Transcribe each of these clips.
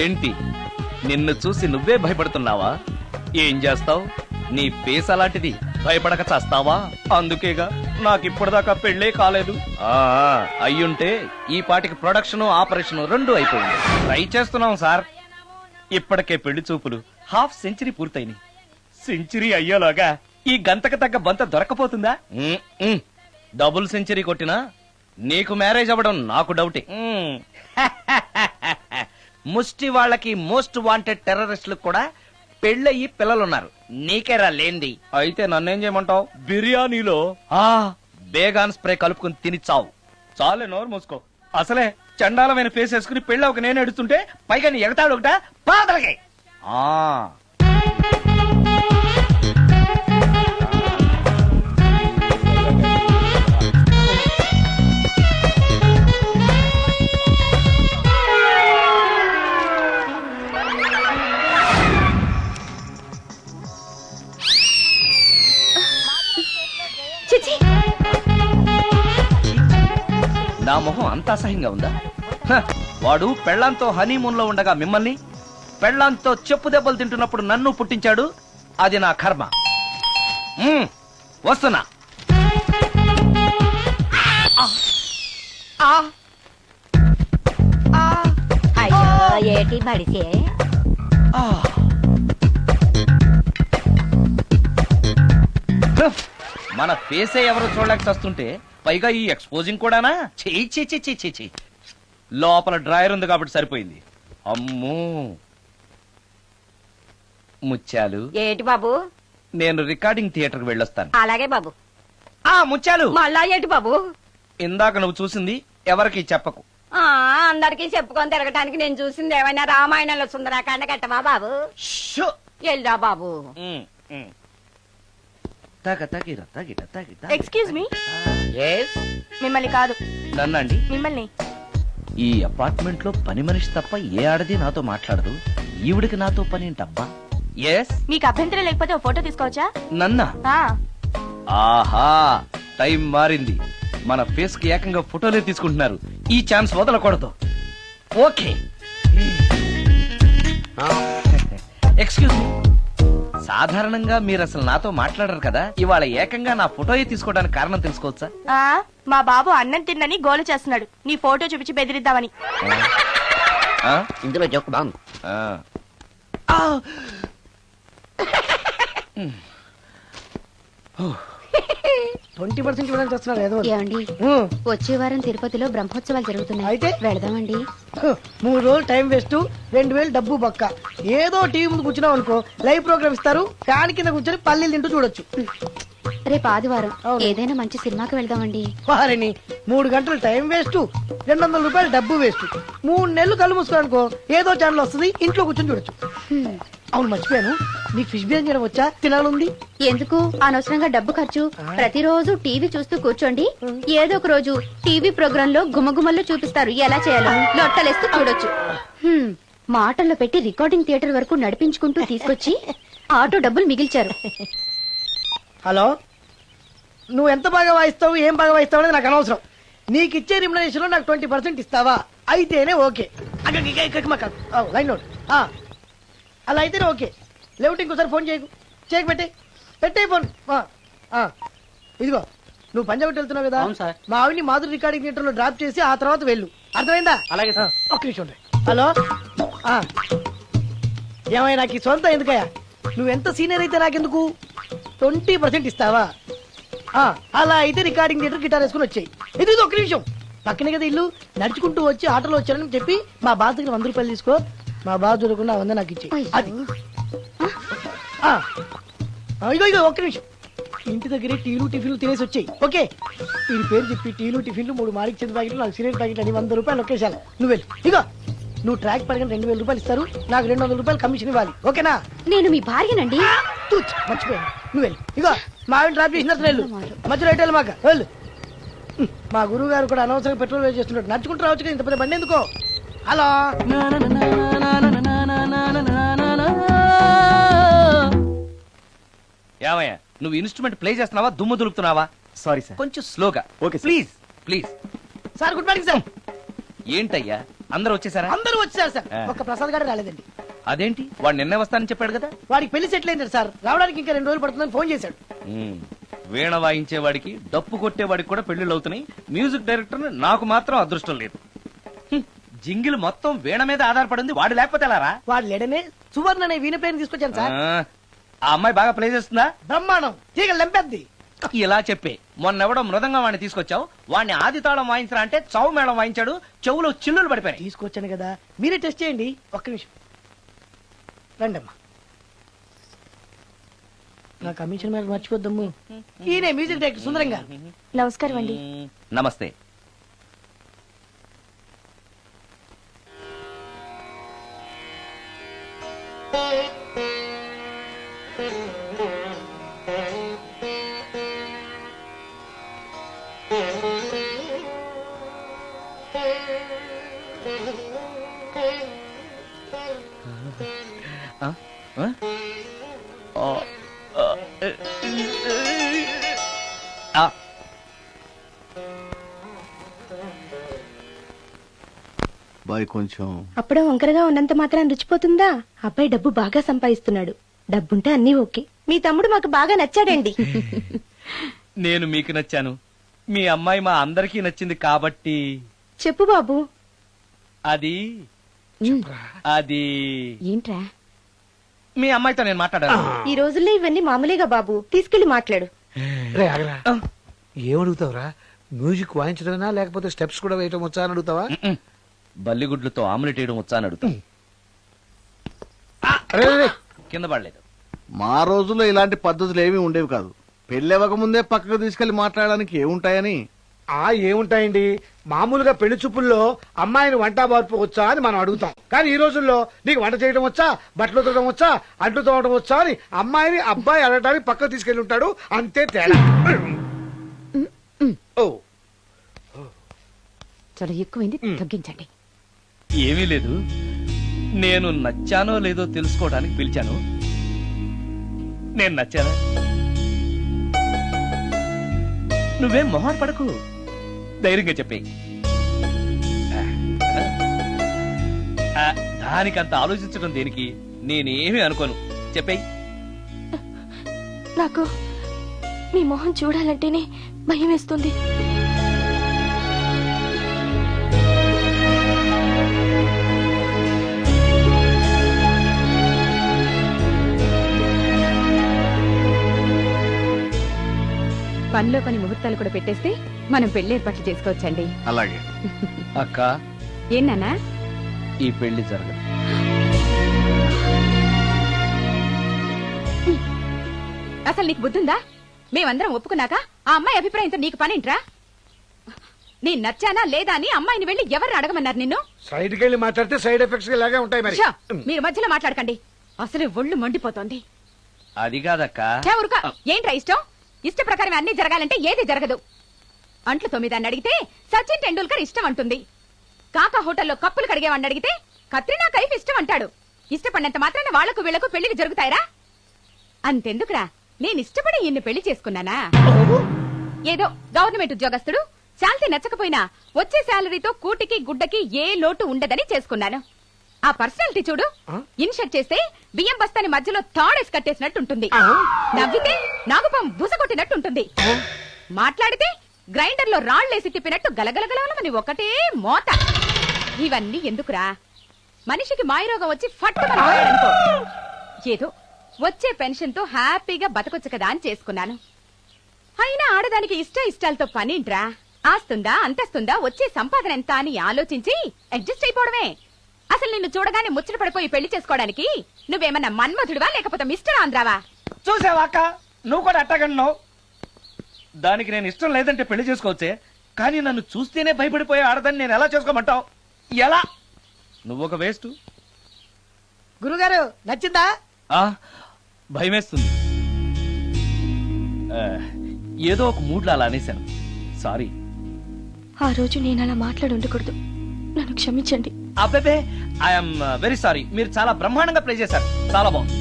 ఏంటి నిన్ను చూసి నువ్వే భయపడుతున్నావా? ఏం చేస్తావ్? నీ ఫేస్ అలాంటిది, భయపడక చేస్తావా? అందుకేగా నాకిప్పటిదాకా పెళ్ళే కాలేదు. అయ్యుంటే ఈ పాటికి ప్రొడక్షన్ ఆపరేషన్ రెండు అయిపోయింది. ట్రై చేస్తున్నాం సార్. ఇప్పటికే పెళ్లి చూపులు హాఫ్ సెంచరీ పూర్తయినాయి. సెంచరీ అయ్యేలోగా ఈ గంతకు తగ్గ బంత దొరకపోతుందా? డబుల్ సెంచరీ కొట్టినా నీకు మ్యారేజ్ అవ్వడం నాకు డౌటే. ముష్టి వాళ్ళకి మోస్ట్ వాంటెడ్ టెర్రరిస్టులకు కూడా పెళ్ళయి పిల్లలున్నారు. నీకేరా లేంది. అయితే నన్నేం చేయమంటావు? బిర్యానీలో బేగాన్ స్ప్రే కలుపుకుని తిని చావు. చాలే, నోరు మూసుకో. అసలే చండాలమైన ఫేస్ వేసుకుని పెళ్ళి ఒక నేను ఎడుతుంటే పైగా నీ ఎగతాడు ఒకట పాదలకి. నా మొహం అంత అసహ్యంగా ఉందా? వాడు పెళ్లాంతో హనీమూన్ లో ఉండగా మిమ్మల్ని, పెళ్లాంతో చెప్పు దెబ్బలు తింటున్నప్పుడు నన్ను పుట్టించాడు. అది నా కర్మ. వస్తున్నా. ఏటి బడిసే మన ఫేసే ఎవరు చూడలేక వస్తుంటే పైగా ఈ ఎక్స్పోజింగ్ కూడానా? చెయ్యి. లోపల డ్రాయర్ ఉంది కాబట్టి సరిపోయింది. అమ్మో ముత్యాలు. ఏటి బాబు? నేను రికార్డింగ్ థియేటర్ కి వెళ్ళొస్తాను. అలాగే బాబు. ముత్యాలు, మళ్ళా ఏటి బాబు? ఇందాక నువ్వు చూసింది ఎవరికి చెప్పకు. అందరికి చెప్పుకొని తిరగటానికి నేను చూసింది ఏమైనా రామాయణంలో సుందరాకాండ కట్టవా బాబు? ఎల్లా బాబు. Excuse me. మిమ్మల్ని కాదు. నన్నండి. మిమ్మల్ని. ఈ అపార్ట్మెంట్ లో పని మనిషి తప్ప ఏ ఆడది నాతో మాట్లాడదు. ఈవిడికి నాతో పని ఏంటబ్బా? మీకు అభ్యంతరం లేకపోతే ఓ ఫోటో తీసుకోవచ్చా? నన్నా? ఆహా, టైం మారింది. మన ఫేస్ కి ఏకంగా ఫోటోలే తీసుకుంటున్నారు. ఈ ఛాన్స్ వదలకూడదు. ఓకే. Excuse me. సాధారణంగా మీరు అసలు నాతో మాట్లాడరు కదా, ఇవాళ ఏకంగా నా ఫోటో తీసుకోవడానికి కారణం తెలుసుకోవచ్చా? మా బాబు అన్నం తిన్నని గోలు చేస్తున్నాడు, నీ ఫోటో చూపించి బెదిరిద్దామని. ఇందులో జోక్ బాగుంది. 20% ఇవ్వడానికి వస్తున్నారు. ఏమండి, వచ్చే వారం తిరుపతిలో బ్రహ్మోత్సవాలు జరుగుతున్నాయి. అయితే వెళదామండి. 3 రోజులు టైం వేస్ట్, 2000 డబ్బు బొక్క. ఏదో టీవీ ముందు కూర్చున్నావు అనుకో, లైవ్ ప్రోగ్రామ్ ఇస్తారు, ఫ్యాన్ కింద కూర్చొని పల్లీలు తింటూ చూడొచ్చు. రేపు ఆదివారం ఏదైనా మంచి సినిమాకి వెళ్దామండి. వారిని 3 గంటలు టైం వేస్ట్, 200 రూపాయలు డబ్బు వేస్ట్. 3 నెలలు కళ్ళు మూసుకోనుకో, ఏదో ఛానల్ వస్తుంది, ఇంట్లో కూర్చొని చూడొచ్చు. అవును, మర్చిపోయాను, నీకు ఫిష్ బిర్యానీ చేయడం వచ్చా? తినాలుంది. ఎందుకు అనవసరంగా డబ్బు ఖర్చు? ప్రతిరోజు టీవీ చూస్తూ కూర్చోండి, ఏదో ఒక రోజు టీవీ ప్రోగ్రామ్ లో గుమగుమల్లో చూపిస్తారు ఎలా చేయాలో. లొట్టలేస్తూ చూడొచ్చు. మాటల్లో పెట్టి రికార్డింగ్ థియేటర్ వరకు నడిపించుకుంటూ తీసుకొచ్చి ఆటో డబ్బులు మిగిల్చారు. హలో, నువ్వు ఎంత బాగా వాయిస్తావు, ఏం బాగా వాయిస్తావు అనేది నాకు అనవసరం. నీకు ఇచ్చే రిమ్యునరేషన్ లో నాకు 20% ఇస్తావా? అయితేనే ఓకే. Line note. అలా అయితేనే ఓకే. లేవుటి ఇంకోసారి ఫోన్ చేయకు. పెట్టే ఫోన్. ఇదిగో, నువ్వు పంజాబ్ వెళ్తున్నావు కదా, మా ఆవిడ్ని మాధురి రికార్డింగ్ థియేటర్ లో డ్రాప్ చేసి ఆ తర్వాత వెళ్ళు. అర్థమైందా? అలాగే. ఒక్క నిమిషం. హలో, ఏమైనా నాకు ఈ సొంత ఎందుకయ్యా? నువ్వెంత సీనియర్ అయితే నాకెందుకు? 20% ఇస్తావా? అలా అయితే రికార్డింగ్ థియేటర్ గిటార్ వేసుకుని వచ్చాయి. ఇది ఒక్క నిమిషం. పక్కనే కదా ఇల్లు, నడుచుకుంటూ వచ్చి ఆటోలో వచ్చారని చెప్పి మా బాస్ దగ్గర 100 రూపాయలు తీసుకో. మా బాస్ దొరకకుండా 100 నాకు ఇచ్చి. అది ఇగో ఒక్క నిమిషం. ఇంటి దగ్గరే టీలు టిఫిన్లు తినేసి వచ్చాయి. ఓకే, వీడి పేరు చెప్పి టీలు టిఫిన్లు 3 మారికి చెంది ప్యాకెట్లు, 4 సిగరెట్ ప్యాకెట్లు అని 100 రూపాయలు ఒకేసారి. నువ్వు వెళ్ళు. ఇగో, నువ్వు ట్రాక్ పడిన 2000 రూపాయలు ఇస్తారు, నాకు 200 రూపాయలు కమిషన్ ఇవ్వాలి. ఓకేనా? నేను మీ భార్యనండి. మర్చిపోయాను. నువ్వు వెళ్ళు. ఇగో, మా ఆవిడ డ్రాప్ చేసినట్టు వెళ్ళు. మధ్యలో ఎటు మాక వెళ్ళు. మా గురువు గారు కూడా అనవసరంగా పెట్రోల్ వేస్ట్ చేస్తున్నాడు. నడుచుకుంటూ రావచ్చు కదా, ఇంత పెద్ద బండి ఎందుకో. హలో, ఏమయ్యా, నువ్వు ఇన్స్ట్రుమెంట్ ప్లే చేస్తున్నావా, దుమ్ము దులుపుతున్నావా? సారీ సార్, కొంచెం స్లోగా. Okay please. Sir, good morning sir. ఏంటయ్యా, అందరూ వచ్చేసారా? అందరూ వచ్చారు సార్, ఆ. ఒక్క ప్రసాద్ గారు రాలేదండి. అదేంటి వాడు నిన్నే వస్తానని చెప్పాడు కదా. వాడికి పెళ్లి సెటిల్ అయింది సార్, రావడానికి ఇంకా 2 రోజులు పడుతుందని ఫోన్ చేశాడు. వీణ వాయించేవాడికి డప్పు కొట్టేవాడికి కూడా పెళ్లిళ్ళు అవుతున్నాయి. మ్యూజిక్ డైరెక్టర్ నాకు మాత్రం అదృష్టం లేదు. జింగిల్ మొత్తం వీణ మీద ఆధారపడింది, వాడు లేకపోతే ఎలారా? వాడు లేడనే సువర్ణ అనే వీణ ప్లేయర్ తీసుకొచ్చాను సార్. ఆ అమ్మాయి బాగా ప్లే చేస్తుందా? బ్రహ్మాండం, తీగ లెంపెద్ది. ఇలా చెప్పే మొన్నెవడో మృదంగా వాడిని తీసుకొచ్చావు, వాడిని ఆది తాళం వాయించరా అంటే చౌ మేళం వాయించాడు, చెవులో చిల్లులు పడిపోయాయి. తీసుకొచ్చాను కదా, మీరే టెస్ట్ చేయండి. ఒక్క నిమిషం రండమ్మా. నా కమిషన్ మీద మర్చిపోద్దమ్ము. ఈయనే మ్యూజిక్ డైరెక్టర్ సుందరం గారు. నమస్కారం అండి. నమస్తే. బాయ్ కొంచెం అప్పుడే వంకరగా ఉన్నంత మాత్రం రుచిపోతుందా? అబ్బాయి డబ్బు బాగా సంపాదిస్తున్నాడు, డబ్బుంటే అన్నీ ఓకే. మీ తమ్ముడు మాకు బాగా నచ్చాడండి. నేను మీకు నచ్చాను, మీ అమ్మాయి మా అందరికీ నచ్చింది కాబట్టి. చెప్పు బాబు. అది అది ఏంట్రా? మీ అమ్మాయితో నేను మాట్లాడాను. ఈ రోజుల్లో ఇవన్నీ మామూలుగా బాబు, తీసుకెళ్లి మాట్లాడు. రే ఆగరా, ఏమడుగుతావురా? మ్యూజిక్ వాయించడమేనా లేకపోతే స్టెప్స్ కూడా వేయటం వచ్చా అని అడుగుతావా? బల్లిగుడ్లతో ఆమ్లెట్ వేయడం వచ్చా అని అడుగుతా. రే, రే, రే. కింద పడలేదు. మా రోజుల్లో ఇలాంటి పద్ధతులు ఏమీ ఉండేవి కాదు. పెళ్ళివ్వక ముందే పక్కకు తీసుకెళ్లి మాట్లాడడానికి ఏముంటాయని. ఏముంటాయండి, మామూలుగా పెళ్లి చూపుల్లో అమ్మాయిని వంట బార్పు వచ్చా అని మనం అడుగుతాం. కానీ ఈ రోజుల్లో నీకు వంట చేయడం వచ్చా, బట్టలు ఉతకడం వచ్చా, అంట్లు తోమడం వచ్చా అని అమ్మాయిని అబ్బాయి అడగడానికి పక్కకు తీసుకెళ్లి ఉంటాడు. అంతే తేడా. ఓ చాలా ఎక్కువైంది, తగ్గించండి. ఏమీ లేదు, నేను నచ్చానో లేదో తెలుసుకోవడానికి పిలిచాను. నేను నచ్చానా? నువ్వేం మొహాన్ పడకు, ధైర్యంగా చెప్పేయి. దానికంత ఆలోచించడం దేనికి? నేనేమీ అనుకోను, చెప్పేయి. నాకు మీ మొహం చూడాలంటేనే భయం వేస్తుంది. పనిలో పని ముహూర్తాలు కూడా పెట్టేస్తే మనం పెళ్లి ఏర్పాట్లు చేసుకోవచ్చండి. అలాగే అక్క, ఏనానా? ఈ పెళ్లి జరగదు. అసలు నీకు బుద్ధుందా? మేమందరం ఒప్పుకున్నాక ఆ అమ్మాయి అభిప్రాయంతో నీకు పనేంట్రా? నేను నచ్చానా లేదా అని అమ్మాయిని వెళ్ళి ఎవరు అడగమన్నారు నిన్ను? సైడ్కి వెళ్ళి మాట్లాడితే సైడ్ ఎఫెక్ట్స్ ఇలాగే ఉంటాయి మరి. ఛ! మీరు మధ్యలో మాట్లాడకండి, అసలే ఒళ్ళు మండిపోతోంది. అది కాదక్క. ఛ, ఊరుకో. ఏంట్రా ఇష్టం? ఇష్ట ప్రకారం అన్ని జరగాలంటే ఏది జరగదు. అంట్లు 9 అని అడిగితే సచిన్ టెండూల్కర్ ఇష్టం అంటుంది. కాకా హోటల్లో కప్పులు కడిగేవాడిని అడిగితే కత్రినా కైఫ్ ఇష్టం అంటాడు. ఇష్టపడినంత మాత్రాన వాళ్లకు వీళ్లకు పెళ్లికి జరుగుతాయరా? అంతెందుకురా, నేను ఇష్టపడి ఇన్ని పెళ్లి చేసుకున్నానా? ఏదో గవర్నమెంట్ ఉద్యోగస్తుడు, శాలరీ నచ్చకపోయినా వచ్చే శాలరీతో కూటికి గుడ్డకి ఏ లోటు ఉండదని చేసుకున్నాను. ఆ పర్సనాలిటీ చూడు, ఇన్షర్ట్ చేస్తే బియ్యం బస్తాని మధ్యలో తాడేసి కట్టేసినట్టుంటుంది. నవ్వితే నాగుపం బుస కొట్టినట్టుంటుంది. మాట్లాడితే గ్రైండర్ లో రాళ్లేసి తిప్పినట్టు గలగలగలమని ఒకటే మోత. ఇవన్నీ ఎందుకురా? మనిషికి మాయరోగం వచ్చి ఫట్టుమని పోయాడనుకో, ఏదో వచ్చే పెన్షన్ తో హ్యాపీగా బతకొచ్చు కదా అని చేసుకున్నాను. అయినా ఆడదానికి ఇష్టాలతో పనింట్రా? ఆస్తుందా, అంతస్తుందా, వచ్చే సంపాదన ఎంత అని ఆలోచించి అడ్జస్ట్ అయిపోవడమే. అసలు నిన్ను చూడగానే ముచ్చట పడిపోయి పెళ్లి చేసుకోవడానికి నువ్వేమన్నా మన్మధుడివా లేకపోతే మిస్టర్ ఆంధ్రావా? చూసావా అక్క, నువ్వు కూడా అట్టగన్నావు. దానికి నేను ఇష్టం లేదంటే పెళ్లి చేసుకోవచ్చే, కానీ నన్ను చూస్తేనే భయపడిపోయే ఆడదని నేను ఎలా చేసుకోమంటావు? ఎలా? నువ్వు ఒక వేస్ట్. గురుగారు నచ్చిందా? భయమేస్తుంది. ఏదో ఒక మూడ్లో అలా అనేశాను, సారీ. ఆ రోజు నేను అలా మాట్లాడి ఉండకూడదు, నన్ను క్షమించండి. అబ్బే, ఐఎమ్ వెరీ సారీ. మీరు చాలా బ్రహ్మాండంగా ప్లే చేశారు, చాలా బాగుంది.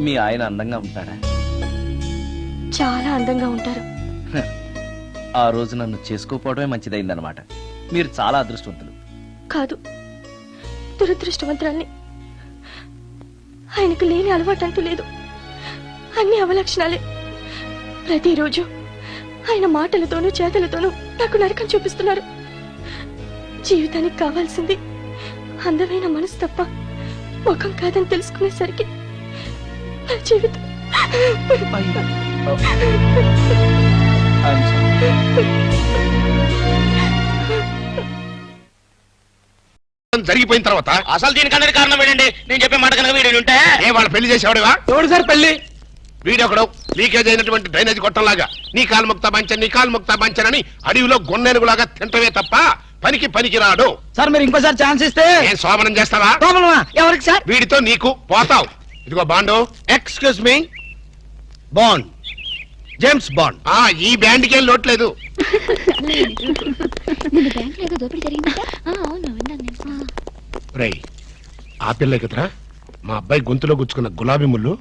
మీ ఆయన అందంగా ఉంటాడా? చాలా అందంగా ఉంటారు. ఆ రోజు నన్ను చేసుకోపోవడమే మంచిదైందనమాట. మీరు చాలా అదృష్టవంతులు. కాదు, దురదృష్టవంతురాల్ని. ఆయనకు లేని అలవాటు అంటూ లేదు. అన్ని అవలక్షణాలే. ప్రతిరోజు ఆయన మాటలతోనూ చేతలతోనూ నాకు నరకం చూపిస్తున్నారు. జీవితానికి కావాల్సింది అందమైన మనసు తప్ప ముఖం కాదని తెలుసుకునేసరికి నా జీవితం జరిగిపోయిన తర్వాత అసలు దీనికన్నా కారణం ఏంటండి? నేను చెప్పే మాట కనుక వీడు ఉంటే వాళ్ళు పెళ్లి చేసేవాడివా? ఎవడు సార్ పెళ్లి? వీడొకడు లీకేజ్ అయినటువంటి డ్రైనేజ్ గొట్టంలాగా నీ కాలు ముక్తా బంచన్ నీ కాలు ముక్తా బంచన్ అని అడవిలో గొన్నెనుగులాగా తింటమే తప్ప పనికి రాడు. సార్ మీరు ఇంకోసారి ఛాన్స్ ఇస్తే ఏం శోభనం చేస్తావా? ఎవరికి సార్? వీడితో నీకు పోతావు. ఇదిగో bond. Excuse me, bond, James bond. ఈ బ్యాండ్కి ఏం లోట్లేదు. నిన్న బ్యాంక్ ఏదో దోపిడీ జరిగిందట. అవును విన్నాను నేను. రేయ్, ఆ పిల్ల కదరా మా అబ్బాయి గొంతులో గుచ్చుకున్న గులాబీ ముళ్ళు.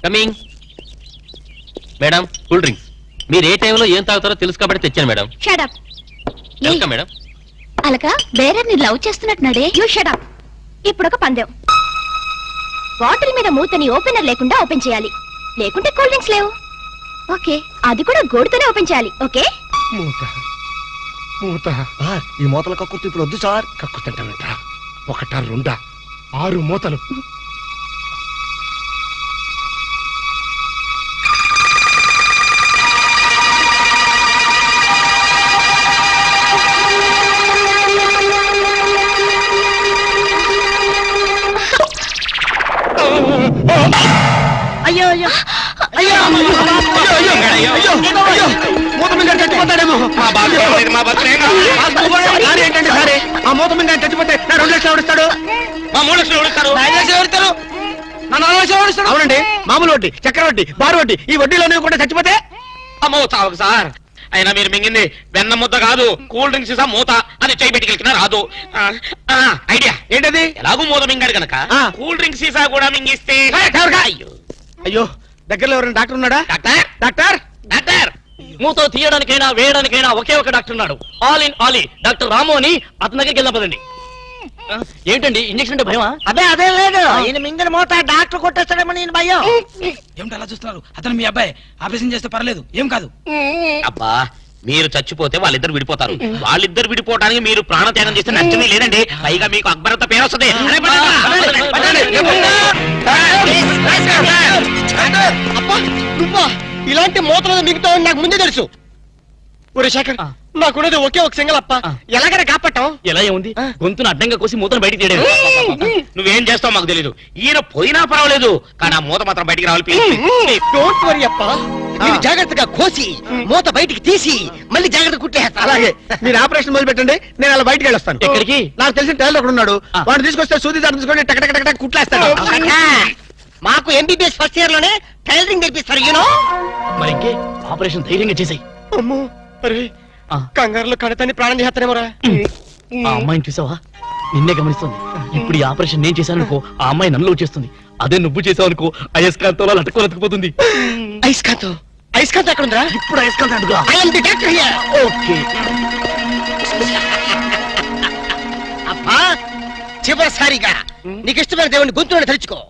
Coming madam, cool drinks. మీరు ఏ టైంలో ఏం తాగుతారో తెలుసు కాబట్టి తెచ్చాను madam. Shut up. Welcome madam. అలక వేరే ని లవ్ చేస్తున్నట్టున్నాడే. You shut up. ఇప్పుడు ఒక పందెం. బాటిల్ మీద మూతని ఓపెనర్ లేకుండా ఓపెన్ చేయాలి, లేకుంటే కూల్ డ్రింక్స్ లేవు. ఓకే, అది కూడా గోడుతోనే ఓపెన్ చేయాలి. ఓకే? మూత ఈ మూతల కక్కుర్తి ఇప్పుడు వద్దు సార్. కక్కుతంటావేంట్రా? ఒకటా రెండా 6 మూతలు. అయ్యో అయ్యో మూత మీద చచ్చిపోతాడేమో. ఏంటంటే సరే, ఆ మూత మీద చచ్చిపోతే నా 2 లక్షలు ఎవరిస్తాడు? మా 3 లక్షలు ఎవరిస్తారు? 5 లక్షలు ఎవరిస్తారు? నా 4 లక్షలు ఎవరిస్తాడు? అవునండి, మామూలు వడ్డీ, చక్కెర వడ్డీ, బారు వడ్డీ, ఈ వడ్డీలోనే కూడా చచ్చిపోతే అమ్మో చావకు సార్. అయినా మీరు మింగింది వెన్న ముద్ద కాదు, కూల్ డ్రింక్స్ సీసా మూత. అది చేయి పెట్టుకెళ్ళినా రాదు. ఐడియా ఏంటది? ఎలాగూ మూత మింగాడు కనుక కూల్ డ్రింక్స్ సీసా కూడా మింగిస్తే. అయ్యో అయ్యో, దగ్గరలో ఎవరైనా డాక్టర్ ఉన్నాడా? డాక్టర్ డాక్టర్ డాక్టర్ మూతో తీయడానికైనా వేయడానికైనా ఒకే ఒక డాక్టర్ ఉన్నాడు. ఆల్ ఇన్ ఆలీ డాక్టర్ రాము అని. అతని దగ్గరికి వెళ్దాం పదండి. ఏంటండి ఇంజక్షన్ అంటే భయమా? అదే లేదు. ఈయన మింగిన మూత డాక్టర్ కొట్టేస్తాడేమో నేను భయం. ఏమిటి అలా చూస్తున్నారు? అతను మీ అబ్బాయి, ఆపరేషన్ చేస్తే పర్లేదు, ఏం కాదు. అబ్బా, మీరు చచ్చిపోతే వాళ్ళిద్దరు విడిపోతారు. వాళ్ళిద్దరు విడిపోవడానికి మీరు ప్రాణత్యాగం చేస్తే నచ్చమే లేదండి. పైగా మీకు అక్బరంత పేరు వస్తుంది. ఇలాంటి మూతలు మిగతా నాకు ముందే తెలుసు. ఒరే శేఖర్, నాకున్నది ఒకే ఒక సింగల్ అప్ప. ఎలాగైనా కాపాటం. ఎలా ఏముంది, గొంతును అడ్డంగా కోసి మూతను బయటికి తీయడం. నువ్వేం చేస్తావు మాకు తెలీదు. ఈయన పోయినా పర్వాలేదు, కానీ ఆ మూత మాత్రం బయటికి రావాలి. డోంట్ వరీ అప్ప, మీరు జాగ్రత్తగా కోసి మూత బయటికి తీసి మళ్ళీ జాగ్రత్త కుట్టేస్తా. అలాగే, మీరు ఆపరేషన్ మొదలు పెట్టండి, నేను అలా బయటికి వెళ్ళొస్తాను. ఎక్కడికి? నాకు తెలిసిన టైలర్ ఒకడు ఉన్నాడు, వాడు తీసుకొస్తే సూది దాన్ని తీసుకొని టక్ టక్ టక్ కుట్లేస్తాడు. మాకు ఎంబీబీఎస్ ఫస్ట్ ఇయర్ లోనే టైలరింగ్ నేర్పిస్తారు. యూనో. మరి ఇంకే ఆపరేషన్ ధైర్యంగా చేసాయి. అమ్మో, అరే కంగారులో కడతాన్ని ప్రాణం చేస్తానేమోరా. ఆ అమ్మాయిని చూసావా? నిన్నే గమనిస్తుంది. ఇప్పుడు ఈ ఆపరేషన్ నేను చేశాను అనుకో, ఆ అమ్మాయి నన్ను వచ్చేస్తుంది. అదే నువ్వు చేసావు అనుకో, అయస్కాంతో లట్టుకొని అతుకుపోతుంది. ఐస్కాంత్ ఐస్కాంత్ ఎక్కడ ఉందా? ఇప్పుడు అయస్కాంత్ అడుగురా. ఓకే. అబ్బా, చివరిసారిగా నీకు ఇష్టమైన దేవుని గొంతులను తలుచుకో.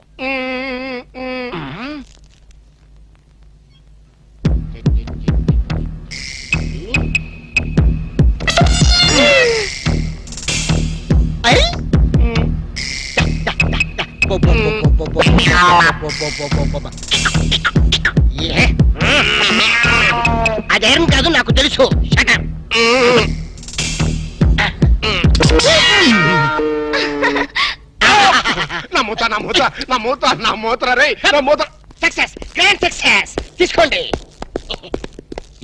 అదేం కాదు, నాకు తెలుసు. Success, grand success. తీసుకోండి.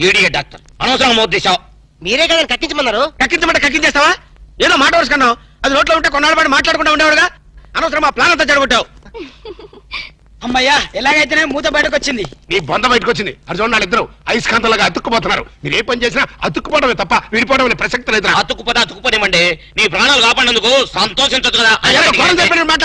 ఈడియట్ డాక్టర్, అనవసరంగా మోత తీసావు. మీరే కదా కట్టించమన్నారు. కక్కించమంటే కక్కించేస్తావా? ఏదో మాట వరుసుకున్నావు, అది నోట్లో ఉంటే కొన్నాళ్ళ పాటు మాట్లాడుకుంటూ ఉండేవాడుగా. అనవసరం మా ప్లాన్ అంతా చెడగొట్టావు. అమ్మయ్యా, ఎలాగైతేనే మూత బయటకు వచ్చింది. నీ బొంద బయటకు వచ్చింది. అది చూడండి, వాళ్ళిద్దరు అయస్కాంతలాగా అతుక్కుపోతున్నారు. మీరు ఏ పని చేసినా అతుక్కుపోవడమే తప్ప విడిపోవడం అనే ప్రసక్తి లేదు. అతుక్కుపోతే అతుక్కుపోదేమండి. నీ ప్రాణాలు కాపాడినందుకు సంతోషించదు కదా.